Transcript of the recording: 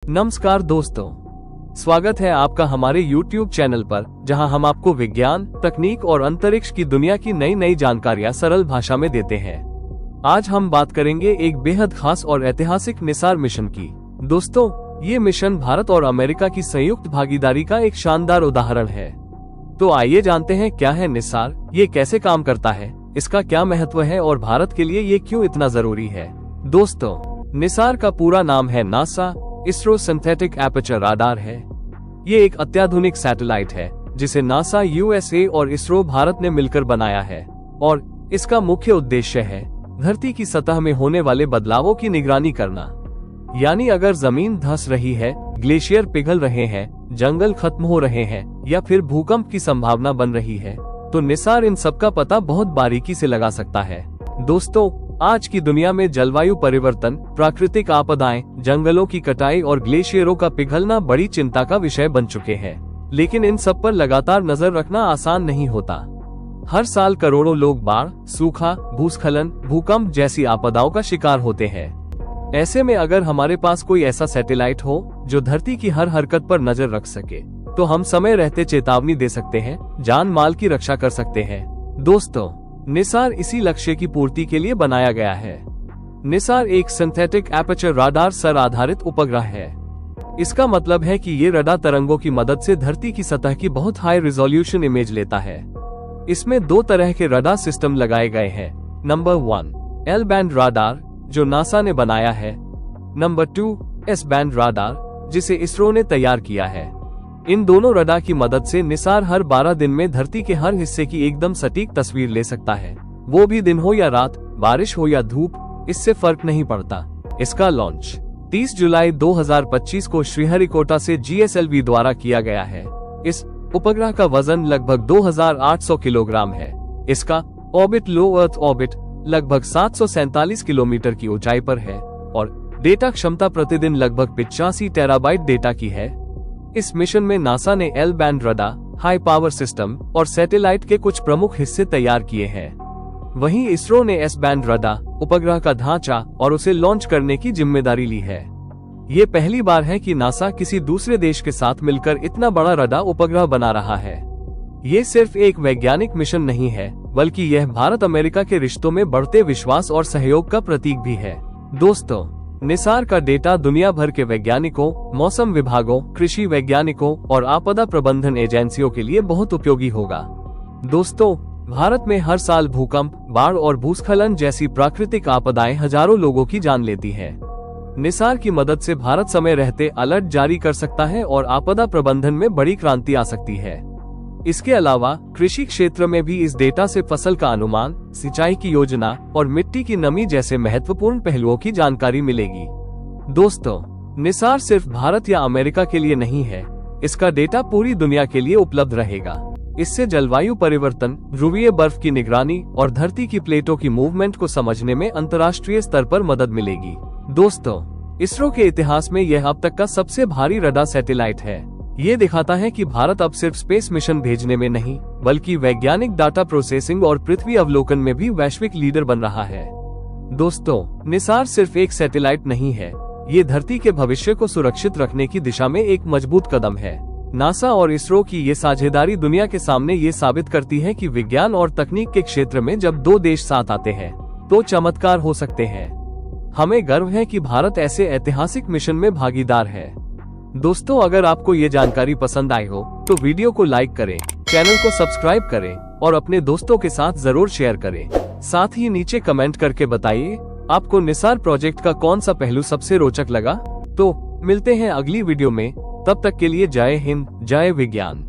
नमस्कार दोस्तों, स्वागत है आपका हमारे YouTube चैनल पर, जहां हम आपको विज्ञान, तकनीक और अंतरिक्ष की दुनिया की नई नई जानकारियां सरल भाषा में देते हैं। आज हम बात करेंगे एक बेहद खास और ऐतिहासिक निसार मिशन की। दोस्तों, ये मिशन भारत और अमेरिका की संयुक्त भागीदारी का एक शानदार उदाहरण है। तो आइए जानते हैं क्या है निसार, ये कैसे काम करता है, इसका क्या महत्व है और भारत के लिए ये क्यों इतना जरूरी है। दोस्तों, निसार का पूरा नाम है NASA ISRO synthetic aperture radar है। ये एक अत्याधुनिक सैटेलाइट है जिसे नासा यूएसए और इसरो भारत ने मिलकर बनाया है और इसका मुख्य उद्देश्य है धरती की सतह में होने वाले बदलावों की निगरानी करना। यानी अगर जमीन धंस रही है, ग्लेशियर पिघल रहे हैं, जंगल खत्म हो रहे हैं या फिर भूकंप की संभावना बन रही है, तो निसार इन सब का पता बहुत बारीकी से लगा सकता है। दोस्तों, आज की दुनिया में जलवायु परिवर्तन, प्राकृतिक आपदाएं, जंगलों की कटाई और ग्लेशियरों का पिघलना बड़ी चिंता का विषय बन चुके हैं। लेकिन इन सब पर लगातार नजर रखना आसान नहीं होता। हर साल करोड़ों लोग बाढ़, सूखा, भूस्खलन, भूकंप जैसी आपदाओं का शिकार होते हैं। ऐसे में अगर हमारे पास कोई ऐसा सैटेलाइट हो जो धरती की हर हरकत पर नजर रख सके, तो हम समय रहते चेतावनी दे सकते हैं, जान माल की रक्षा कर सकते हैं। दोस्तों, निसार इसी लक्ष्य की पूर्ति के लिए बनाया गया है। निसार एक सिंथेटिक एपर्चर राडार सर आधारित उपग्रह है। इसका मतलब है कि ये रडार तरंगों की मदद से धरती की सतह की बहुत हाई रिजोल्यूशन इमेज लेता है। इसमें दो तरह के रडार सिस्टम लगाए गए हैं। नंबर 1 एल बैंड राडार जो नासा ने बनाया है। नंबर 2 एस बैंड राडार जिसे इसरो ने तैयार किया है। इन दोनों रडार की मदद से निसार हर 12 दिन में धरती के हर हिस्से की एकदम सटीक तस्वीर ले सकता है। वो भी दिन हो या रात, बारिश हो या धूप, इससे फर्क नहीं पड़ता। इसका लॉन्च 30 जुलाई 2025 को श्रीहरिकोटा से GSLV द्वारा किया गया है। इस उपग्रह का वजन लगभग 2800 किलोग्राम है। इसका ऑर्बिट लो अर्थ ऑर्बिट लगभग 747 किलोमीटर की ऊंचाई पर है और डेटा क्षमता प्रतिदिन लगभग 85 टेराबाइट डेटा की है। इस मिशन में नासा ने L band radar, high power system और सैटेलाइट के कुछ प्रमुख हिस्से तैयार किए हैं। वहीं इसरो ने एस बैंड रडार, उपग्रह का ढांचा और उसे लॉन्च करने की जिम्मेदारी ली है। ये पहली बार है कि नासा किसी दूसरे देश के साथ मिलकर इतना बड़ा रडार उपग्रह बना रहा है। ये सिर्फ एक वैज्ञानिक मिशन नहीं है, बल्कि यह भारत अमेरिका के रिश्तों में बढ़ते विश्वास और सहयोग का प्रतीक भी है। दोस्तों, निसार का डेटा दुनिया भर के वैज्ञानिकों, मौसम विभागों, कृषि वैज्ञानिकों और आपदा प्रबंधन एजेंसियों के लिए बहुत उपयोगी होगा। दोस्तों, भारत में हर साल भूकंप, बाढ़ और भूस्खलन जैसी प्राकृतिक आपदाएं हजारों लोगों की जान लेती हैं। निसार की मदद से भारत समय रहते अलर्ट जारी कर सकता है और आपदा प्रबंधन में बड़ी क्रांति आ सकती है। इसके अलावा कृषि क्षेत्र में भी इस डेटा से फसल का अनुमान, सिंचाई की योजना और मिट्टी की नमी जैसे महत्वपूर्ण पहलुओं की जानकारी मिलेगी। दोस्तों, निसार सिर्फ भारत या अमेरिका के लिए नहीं है, इसका डेटा पूरी दुनिया के लिए उपलब्ध रहेगा। इससे जलवायु परिवर्तन, ध्रुवीय बर्फ की निगरानी और धरती की प्लेटों की मूवमेंट को समझने में अंतर्राष्ट्रीय स्तर पर मदद मिलेगी। दोस्तों, इसरो के इतिहास में यह अब तक का सबसे भारी रडार सैटेलाइट है। ये दिखाता है कि भारत अब सिर्फ स्पेस मिशन भेजने में नहीं, बल्कि वैज्ञानिक डाटा प्रोसेसिंग और पृथ्वी अवलोकन में भी वैश्विक लीडर बन रहा है। दोस्तों, निसार सिर्फ एक सैटेलाइट नहीं है, ये धरती के भविष्य को सुरक्षित रखने की दिशा में एक मजबूत कदम है। नासा और इसरो की ये साझेदारी दुनिया के सामने ये साबित करती है कि विज्ञान और तकनीक के क्षेत्र में जब दो देश साथ आते हैं, तो चमत्कार हो सकते हैं। हमें गर्व है कि भारत ऐसे ऐतिहासिक मिशन में भागीदार है। दोस्तों, अगर आपको ये जानकारी पसंद आई हो तो वीडियो को लाइक करें, चैनल को सब्सक्राइब करें और अपने दोस्तों के साथ जरूर शेयर करें। साथ ही नीचे कमेंट करके बताइए आपको निसार प्रोजेक्ट का कौन सा पहलू सबसे रोचक लगा। तो मिलते हैं अगली वीडियो में, तब तक के लिए जय हिंद, जय विज्ञान।